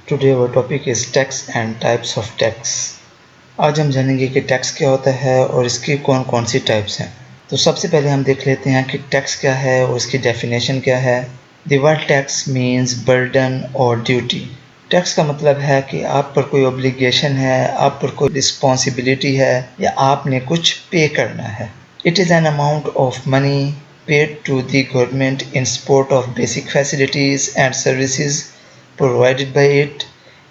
Today our topic is tax and types of tax. आज हम जानेंगे कि टैक्स क्या होता है और इसकी कौन कौन सी टाइप्स हैं। तो सबसे पहले हम देख लेते हैं कि टैक्स क्या है और इसकी डेफिनेशन क्या है। The word tax means burden और duty. टैक्स का मतलब है कि आप पर कोई ऑब्लिगेशन है, आप पर कोई रिस्पॉन्सिबिलिटी है या आपने कुछ पे करना है। It is an amount of money paid to the government in support of basic facilities and services provided by it,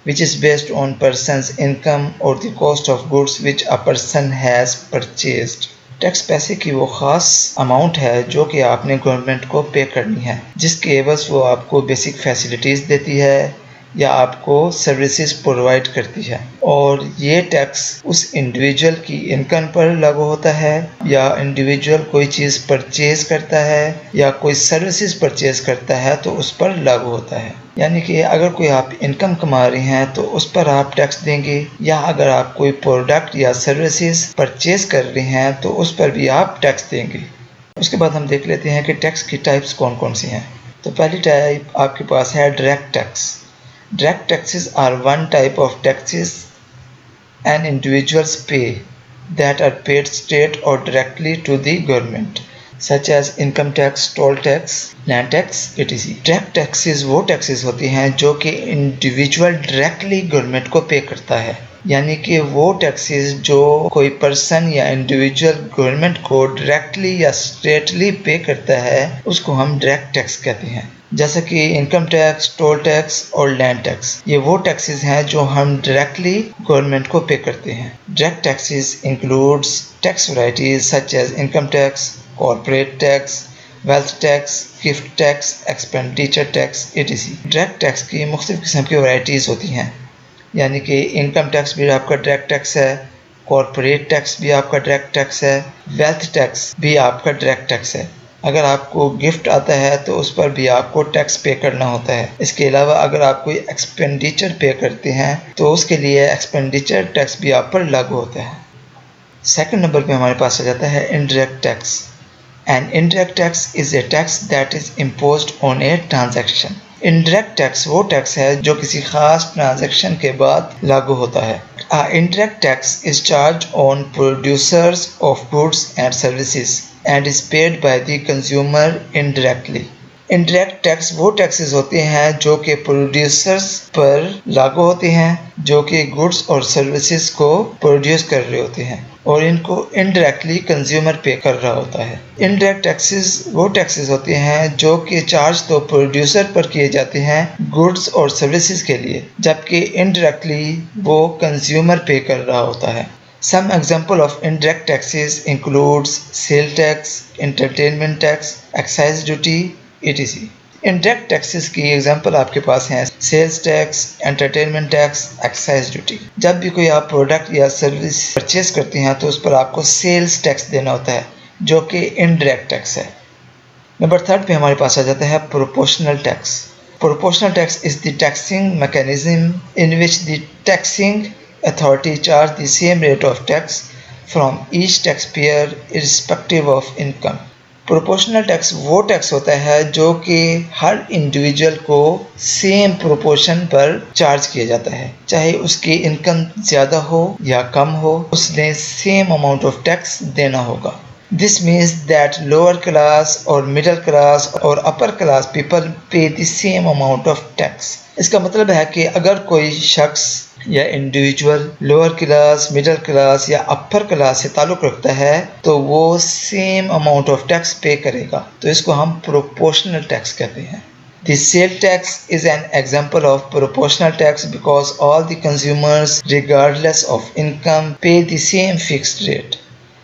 which is based on person's income or the cost of goods which a person has purchased. Tax पैसे की वो ख़ास amount है जो कि आपने government को पे करनी है, जिसके एवज़ वो आपको बेसिक फैसिलिटीज़ देती है या आपको सर्विसेज प्रोवाइड करती है। और ये टैक्स उस इंडिविजुअल की इनकम पर लागू होता है या इंडिविजुअल कोई चीज़ परचेज करता है या कोई सर्विसेज परचेज करता है तो उस पर लागू होता है। यानी कि अगर कोई आप इनकम कमा रहे हैं तो उस पर आप टैक्स देंगे, या अगर आप कोई प्रोडक्ट या सर्विसेज परचेज कर रहे हैं तो उस पर भी आप टैक्स देंगे। उसके बाद हम देख लेते हैं कि टैक्स की टाइप्स कौन कौन सी हैं। तो पहली टाइप आपके पास है direct tax. Direct taxes are one type of taxes an individuals pay that are paid straight or directly to the government, such as income tax, toll tax, land tax, etc. Direct taxes वो taxes होती हैं जो कि individual directly government को पे करता है, यानी कि वो टैक्सेस जो कोई पर्सन या इंडिविजुअल गवर्नमेंट को डायरेक्टली या स्ट्रेटली पे करता है उसको हम डायरेक्ट टैक्स कहते हैं। जैसे कि इनकम टैक्स, टोल टैक्स और लैंड टैक्स, ये वो टैक्सेस हैं जो हम डायरेक्टली गवर्नमेंट को पे करते हैं। Direct taxes includes tax varieties such as income tax, corporate tax, wealth tax, gift tax, expenditure tax, etc. Direct tax की मुख्तलिफ किस्म की वैरायटीज़ होती हैं, यानी कि इनकम टैक्स भी आपका डायरेक्ट टैक्स है, कॉर्पोरेट टैक्स भी आपका डायरेक्ट टैक्स है, वेल्थ टैक्स भी आपका डायरेक्ट टैक्स है। अगर आपको गिफ्ट आता है तो उस पर भी आपको टैक्स पे करना होता है। इसके अलावा अगर आप कोई एक्सपेंडिचर पे करते हैं तो उसके लिए एक्सपेंडिचर टैक्स भी आप पर लागू होता है। सेकंड नंबर पे हमारे पास आ जाता है indirect tax. An indirect tax is a tax that is imposed on a transaction. Indirect tax वो टैक्स है जो किसी खास ट्रांजैक्शन के बाद लागू होता है। Indirect tax is charge on producers of goods and services and is paid by the consumer indirectly. Indirect tax वो टैक्सेस होते हैं जो कि प्रोड्यूसर्स पर लागू होते हैं जो कि गुड्स और सर्विसेज को प्रोड्यूस कर रहे होते हैं और इनको इनडायरेक्टली कंज्यूमर पे कर रहा होता है। इनडायरेक्ट टैक्सेस वो टैक्सेस होते हैं जो कि चार्ज तो प्रोड्यूसर पर किए जाते हैं गुड्स और सर्विसेज के लिए, जबकि इनडायरेक्टली वो कंज्यूमर पे कर रहा होता है। Some example of indirect taxes includes sale tax, entertainment tax, excise duty, etc. Indirect taxes की एग्जाम्पल आपके पास हैं sales tax, entertainment tax, excise duty. जब भी कोई आप प्रोडक्ट या सर्विस परचेज करते हैं तो उस पर आपको सेल्स टैक्स देना होता है जो कि इनडायरेक्ट टैक्स है। नंबर थर्ड पे हमारे पास आ जाता है proportional tax. Proportional tax is the taxing mechanism in which the taxing authority charge the same rate of tax from each taxpayer irrespective of income. Proportional tax वो tax होता है जो कि हर इंडिविजुअल को सेम प्रोपोर्शन पर charge किया जाता है, चाहे उसकी इनकम ज़्यादा हो या कम हो, उसने सेम अमाउंट ऑफ टैक्स देना होगा। This means that lower class or middle class or upper class people pay the same amount of tax. इसका मतलब है कि अगर कोई शख्स या individual lower class, middle class या अपर क्लास से ताल्लुक़ रखता है तो वो सेम अमाउंट ऑफ टैक्स पे करेगा, तो इसको हम प्रोपोर्शनल टैक्स कहते हैं। The sale tax is an example of proportional tax because all the consumers regardless of income pay the same fixed rate.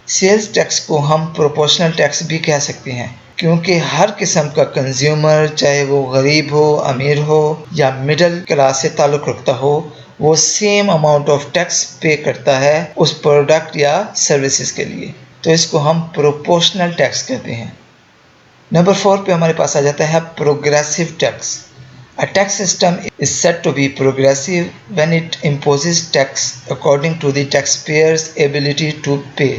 Sales tax को हम प्रोपोर्शनल टैक्स भी कह सकते हैं क्योंकि हर किस्म का कंज्यूमर, चाहे वो गरीब हो, अमीर हो या मिडिल क्लास से ताल्लुक़ रखता हो, वो सेम अमाउंट ऑफ टैक्स पे करता है उस प्रोडक्ट या सर्विसेज के लिए, तो इसको हम प्रोपोर्शनल टैक्स कहते हैं। नंबर 4 पे हमारे पास आ जाता है progressive tax. A tax system is said to be progressive when it imposes tax according to the taxpayer's ability to pay.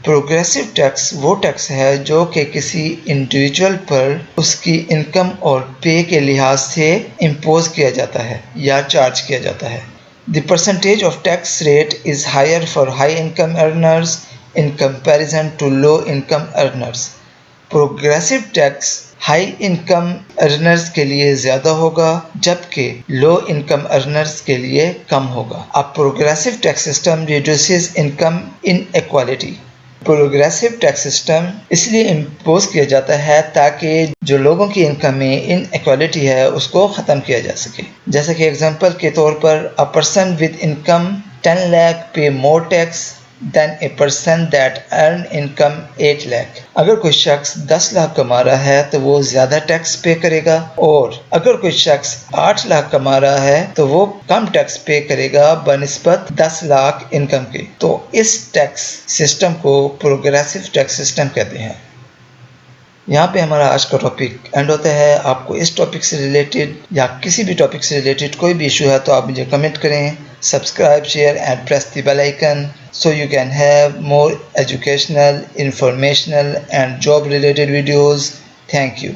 Progressive tax वो टैक्स है जो कि किसी इंडिविजुअल पर उसकी इनकम और पे के लिहाज से इम्पोज किया जाता है या चार्ज किया जाता है। The percentage of tax rate is higher for high income earners in comparison to low income earners. Progressive tax high income earners के लिए ज़्यादा होगा जबकि लो इनकम अर्नर्स के लिए कम होगा। अब progressive tax system reduces income inequality. Progressive tax system इसलिए इम्पोज किया जाता है ताकि जो लोगों की इनकम में इनइक्वालिटी है उसको ख़त्म किया जा सके। जैसे कि एग्जांपल के तौर पर a person with income 10 lakh pay more tax than a person that earn income 8 lakh. अगर कोई शख्स 10 लाख कमा रहा है तो वो ज़्यादा टैक्स पे करेगा, और अगर कोई शख्स 8 लाख कमा रहा है तो वो कम टैक्स पे करेगा बनिस्बत 10 लाख इनकम के। तो इस टैक्स सिस्टम को प्रोग्रेसिव टैक्स सिस्टम कहते हैं। यहाँ पे हमारा आज का टॉपिक एंड होता है। आपको इस टॉपिक से रिलेटेड या किसी भी टॉपिक से रिलेटेड कोई भी इशू है तो आप मुझे कमेंट करें। Subscribe, share and press the bell icon so you can have more educational, informational and job related videos. Thank you.